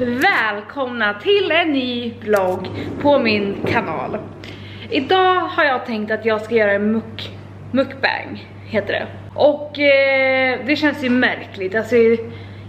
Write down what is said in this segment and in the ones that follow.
Välkomna till en ny vlogg på min kanal. Idag har jag tänkt att jag ska göra en mukbang, heter det. Och det känns ju märkligt, alltså,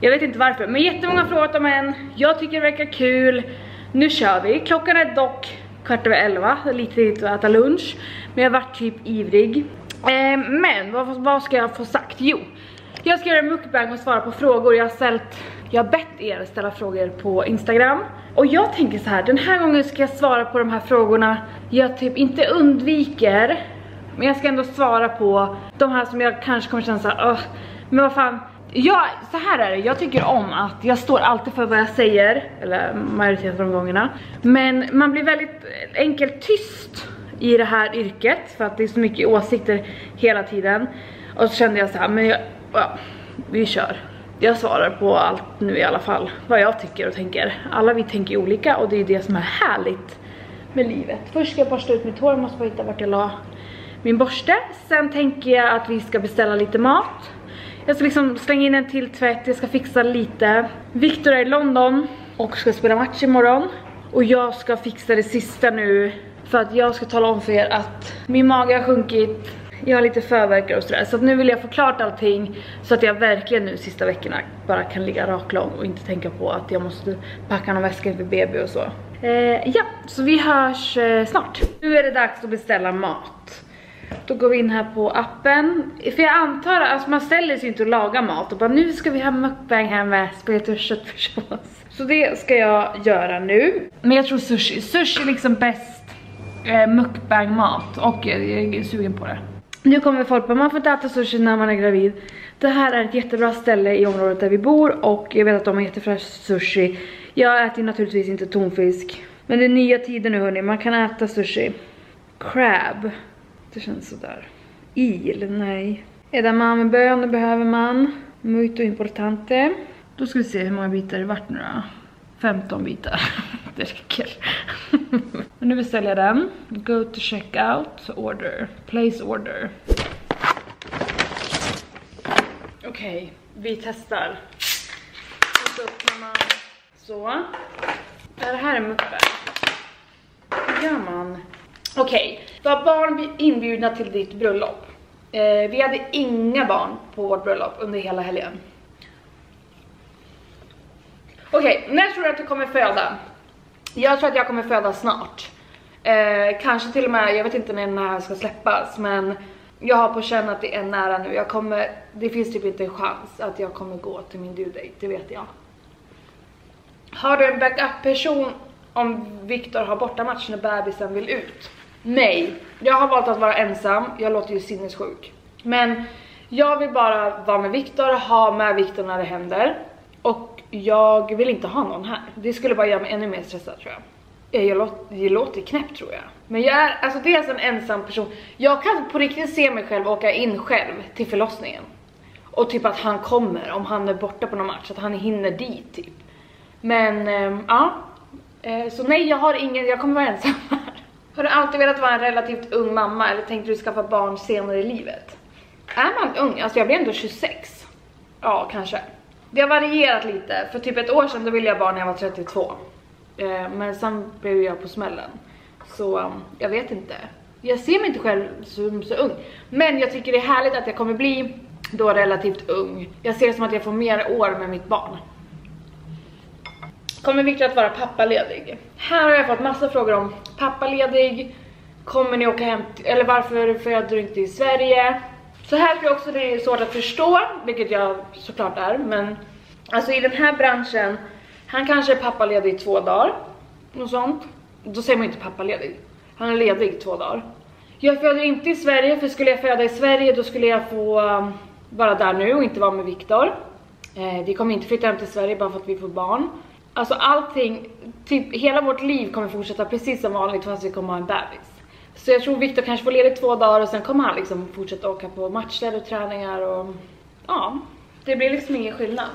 jag vet inte varför. Men jättemånga har frågat om en. Jag tycker det verkar kul. Nu kör vi. Klockan är dock 11:15. Det är lite tidigt att äta lunch. Men jag har varit typ ivrig. Men vad ska jag få sagt? Jo, jag ska göra en mukbang och svara på frågor. Jag har bett er ställa frågor på Instagram. Och jag tänker så här, den här gången ska jag svara på de här frågorna jag typ inte undviker. Men jag ska ändå svara på de här som jag kanske kommer känna så här, men vad fan. Så här är det, jag tycker om att jag står alltid för vad jag säger, eller majoriteten av de gångerna. Men man blir väldigt enkelt tyst i det här yrket för att det är så mycket åsikter hela tiden. Och så kände jag så här, men vi kör. Jag svarar på allt nu i alla fall, vad jag tycker och tänker. Alla vi tänker olika och det är det som är härligt med livet. Först ska jag borsta ut mitt hår, måste bara hitta vart jag la min borste. Sen tänker jag att vi ska beställa lite mat. Jag ska liksom slänga in en till tvätt, jag ska fixa lite. Victor är i London och ska spela match imorgon. Och jag ska fixa det sista nu för att jag ska tala om för er att min mage har sjunkit. Jag har lite förverkar och sådär. Så att nu vill jag få klart allting så att jag verkligen nu sista veckorna bara kan ligga raklång och inte tänka på att jag måste packa någon väska inför BB och så. Ja, så vi hörs snart. Nu är det dags att beställa mat. Då går vi in här på appen. För jag antar att man ställer sig inte och lagar mat och bara nu ska vi ha mukbang här med spagetti och köttfärssås. Så det ska jag göra nu. Men jag tror sushi är liksom bäst mukbang mat och jag är sugen på det. Nu kommer folk på, man får inte äta sushi när man är gravid. Det här är ett jättebra ställe i området där vi bor och jag vet att de har jättefräsch sushi. Jag äter naturligtvis inte tonfisk. Men det är nya tider nu hörni, man kan äta sushi. Crab. Det känns sådär. Nej. Edamamebönor behöver man. Muito importante. Då ska vi se hur många bitar det vart nu då. 15 bitar. Det räcker. Men nu beställer jag den. Go to checkout. Order. Place order. Okej, vi testar. Så öppnar man. Så. Det här är mukbang. Hur gör man? Okej, var barn inbjudna till ditt bröllop? Vi hade inga barn på vårt bröllop under hela helgen. Okej, när tror du att du kommer föda? Jag tror att jag kommer föda snart. Kanske till och med, jag vet inte när den här ska släppas, men jag har på känn att det är nära nu. Det finns typ inte en chans att jag kommer gå till min due date, det vet jag. Har du en backup-person om Victor har bortamatch när bebisen vill ut? Nej, jag har valt att vara ensam. Jag låter ju sinnessjuk. Men jag vill bara vara med Victor, ha med Victor när det händer. Och jag vill inte ha någon här. Det skulle bara göra mig ännu mer stressad tror jag. Jag låter knäppt tror jag. Men jag är alltså dels en ensam person. Jag kan på riktigt se mig själv åka in själv till förlossningen. Och typ att han kommer om han är borta på någon match. Att han hinner dit typ. Men ja. Så nej, jag kommer vara ensam här. Har du alltid velat vara en relativt ung mamma eller tänkte du skaffa barn senare i livet? Är man ung? Alltså jag blir ändå 26. Ja, kanske. Det har varierat lite. För typ ett år sedan då ville jag barn när jag var 32. Men sen blev jag på smällen. Så jag vet inte. Jag ser mig inte själv som så ung. Men jag tycker det är härligt att jag kommer bli då relativt ung. Jag ser det som att jag får mer år med mitt barn. Kommer Victor att vara pappaledig? Här har jag fått massa frågor om pappaledig. Kommer ni åka hem eller varför föder du inte i Sverige? Så här tror jag också det är svårt att förstå, vilket jag såklart är. Men alltså i den här branschen, han kanske är pappaledig i 2 dagar. Något sånt. Då säger man inte pappaledig. Han är ledig 2 dagar. Jag föder inte i Sverige, för skulle jag föda i Sverige då skulle jag få vara där nu och inte vara med Victor. Vi kommer inte flytta hem till Sverige bara för att vi får barn. Alltså allting, typ hela vårt liv kommer fortsätta precis som vanligt fast vi kommer ha en bebis. Så jag tror Victor kanske får ledigt 2 dagar och sen kommer han liksom fortsätta åka på matcher och träningar och ja, det blir liksom ingen skillnad.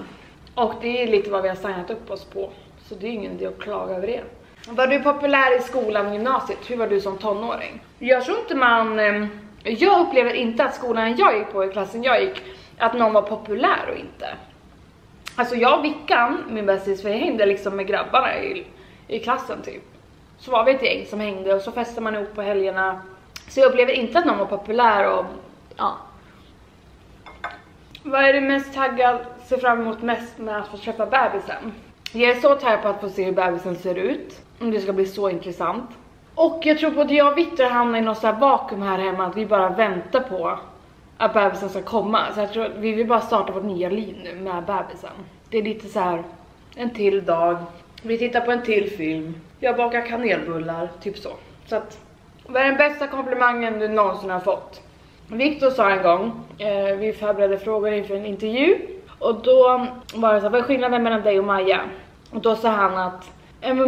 Och det är lite vad vi har signat upp oss på, så det är ingen idé att klaga över det. Var du populär i skolan och gymnasiet? Hur var du som tonåring? Jag tror inte jag upplever inte att skolan jag gick på i klassen jag gick, att någon var populär och inte. Alltså jag och Vickan, min bästis, vi hängde liksom med grabbarna i klassen typ. Så var vi ett gäng som hängde och så festade man ihop på helgerna. Så jag upplevde inte att någon var populär och ja. Vad är du mest taggad, ser fram emot mest med att få träffa bebisen? Jag är så taggad på att få se hur bebisen ser ut. Det ska bli så intressant. Och jag tror på att jag och Victor hamnar i något så här vakuum här hemma, att vi bara väntar på att bebisen ska komma. Så jag tror att vi vill bara starta vårt nya liv nu med bebisen. Det är lite så här en till dag. Vi tittar på en till film. Jag bakar kanelbullar, typ så. Så att, vad är den bästa komplimangen du någonsin har fått? Victor sa en gång, vi förberedde frågor inför en intervju. Och då var det så här, vad är skillnaden mellan dig och Maja? Och då sa han att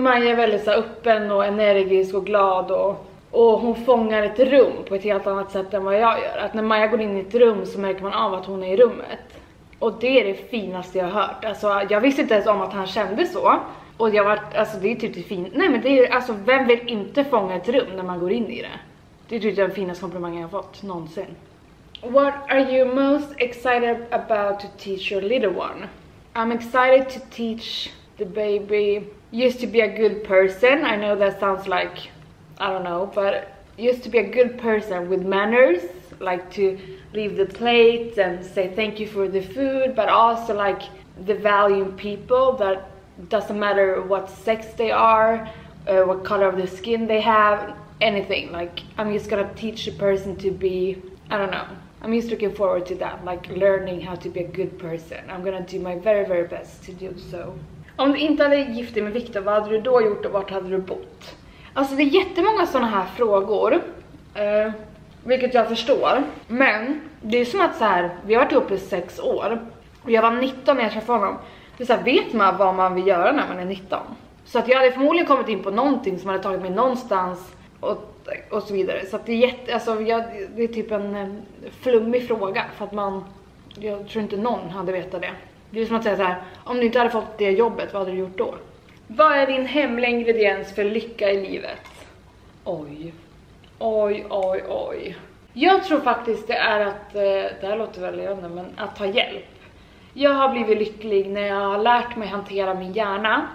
Maja är väldigt så här öppen och energisk och glad. Och hon fångar ett rum på ett helt annat sätt än vad jag gör. Att när Maja går in i ett rum så märker man av att hon är i rummet. Och det är det finaste jag har hört. Alltså jag visste inte ens om att han kände så. Och jag var, alltså det är typ det fint. Nej men det är alltså, vem vill inte fånga ett rum när man går in i det? Det är typ den finaste komplimangen jag har fått någonsin. What are you most excited about to teach your little one? I'm excited to teach the baby just to be a good person. I know that sounds like, I don't know, but just to be a good person with manners, like to leave the plate and say thank you for the food, but also like the valuing people, that doesn't matter what sex they are, what color of the skin they have, anything. Like I'm just gonna teach the person to be, I don't know, I'm just looking forward to that, like learning how to be a good person. I'm gonna do my very, very best to do so. Om du inte hade gift dig med Victor, vad hade du då gjort och vart hade du bott? Alltså det är jättemånga sådana här frågor, vilket jag förstår. Men det är som att så här, vi har varit ihop i 6 år och jag var 19 när jag träffade honom. Det är så här, vet man vad man vill göra när man är 19? Så att jag hade förmodligen kommit in på någonting som hade tagit mig någonstans och så vidare. Så att det är det är typ en flummig fråga, för att jag tror inte någon hade vetat det. Det är som att säga så här, om du inte hade fått det jobbet, vad hade du gjort då? Vad är din hemliga ingrediens för lycka i livet? Oj. Jag tror faktiskt det är att, det här låter väldigt men att ta hjälp. Jag har blivit lycklig när jag har lärt mig hantera min hjärna.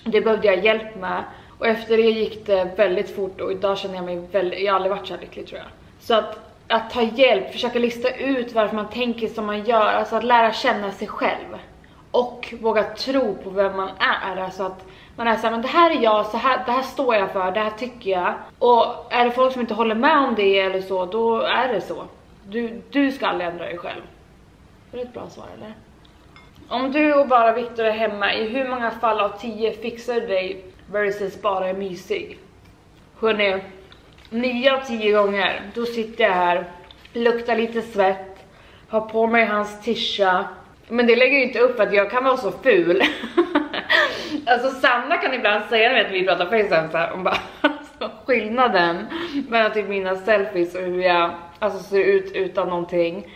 Det behövde jag hjälp med. Och efter det gick det väldigt fort och idag känner jag mig jag har aldrig varit så lycklig tror jag. Så att ta hjälp, försöka lista ut varför man tänker som man gör. Alltså att lära känna sig själv. Och våga tro på vem man är. Alltså att man är så här, men det här är jag, så här, det här står jag för, det här tycker jag. Och är det folk som inte håller med om det eller så, då är det så. Du ska aldrig ändra dig själv. Det är ett bra svar, eller? Om du och bara Victor är hemma, i hur många fall av 10 fixar du dig versus bara är mysig? Hörrni, 9 av 10 gånger, då sitter jag här, luktar lite svett, har på mig hans tisha. Men det lägger ju inte upp att jag kan vara så ful. Alltså Sanna kan ibland säga när vi pratar FaceTime så här, hon bara, alltså, skillnaden mellan typ mina selfies och hur jag alltså, ser ut utan någonting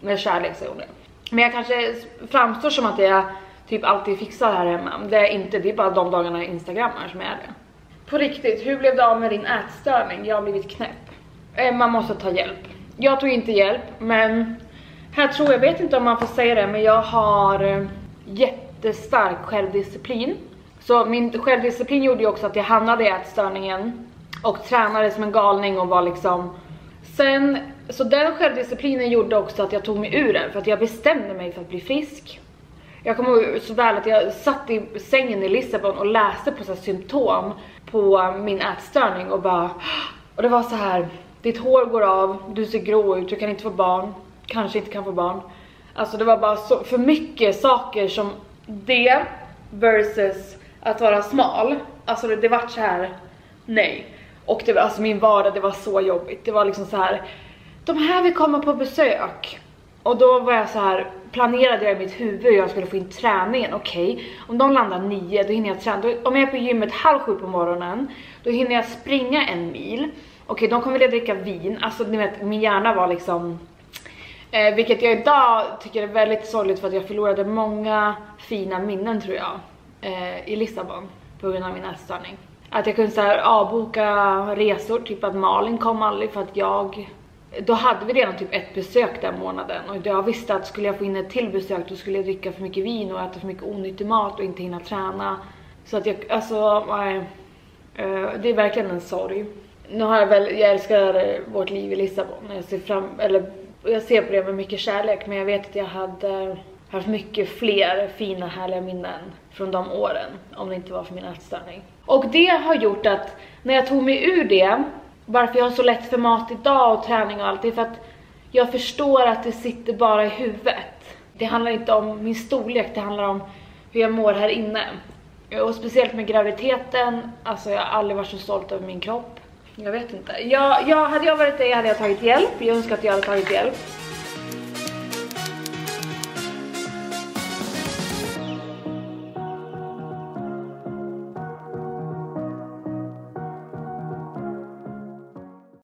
med kärlek, säger hon det. Men jag kanske framstår som att jag typ alltid fixar här hemma. Det är inte, det är bara de dagarna Instagrammar som är det. På riktigt, hur blev det av med din ätstörning? Jag har blivit knäpp. Man måste ta hjälp. Jag tog inte hjälp, men här tror jag, vet inte om man får säga det, men jag har jättestark självdisciplin. Så min självdisciplin gjorde ju också att jag hamnade i ätstörningen och tränade som en galning och var liksom... Sen, så den självdisciplinen gjorde också att jag tog mig ur den, för att jag bestämde mig för att bli frisk. Jag kommer ihåg så väl att jag satt i sängen i Lissabon och läste på så här symptom på min ätstörning och bara... Och det var så här, ditt hår går av, du ser grå ut, du kan inte få barn, kanske inte kan få barn. Alltså det var bara så för mycket saker som det versus att vara smal. Alltså det var så här, nej. Och det var alltså min vardag, det var så jobbigt. Det var liksom så här, de här vill komma på besök. Och då var jag så här, planerade jag i mitt huvud hur jag skulle få in träningen. Okej, om de landar 9, då hinner jag träna. Om jag är på gymmet 6:30 på morgonen, då hinner jag springa 1 mil. Okej, de kommer vilja dricka vin. Alltså ni vet, min hjärna var liksom... vilket jag idag tycker är väldigt sorgligt, för att jag förlorade många fina minnen tror jag. I Lissabon på grund av min ätstörning. Att jag kunde så här avboka resor, typ att Malin kom aldrig för att jag då hade vi redan typ ett besök den månaden. Och jag visste att skulle jag få in ett till besök, då skulle jag dricka för mycket vin och äta för mycket onyttig mat och inte hinna träna. Så att jag, alltså, det är verkligen en sorg. Nu har jag älskar vårt liv i Lissabon. Jag ser på det med mycket kärlek, men jag vet att jag hade haft mycket fler fina härliga minnen från de åren om det inte var för min ätstörning. Och det har gjort att när jag tog mig ur det, varför jag har så lätt för mat idag och träning och allt, det är för att jag förstår att det sitter bara i huvudet. Det handlar inte om min storlek, det handlar om hur jag mår här inne. Och speciellt med graviditeten, alltså jag har aldrig varit så stolt över min kropp. Jag vet inte. Hade jag varit det hade jag tagit hjälp. Jag önskar att jag hade tagit hjälp.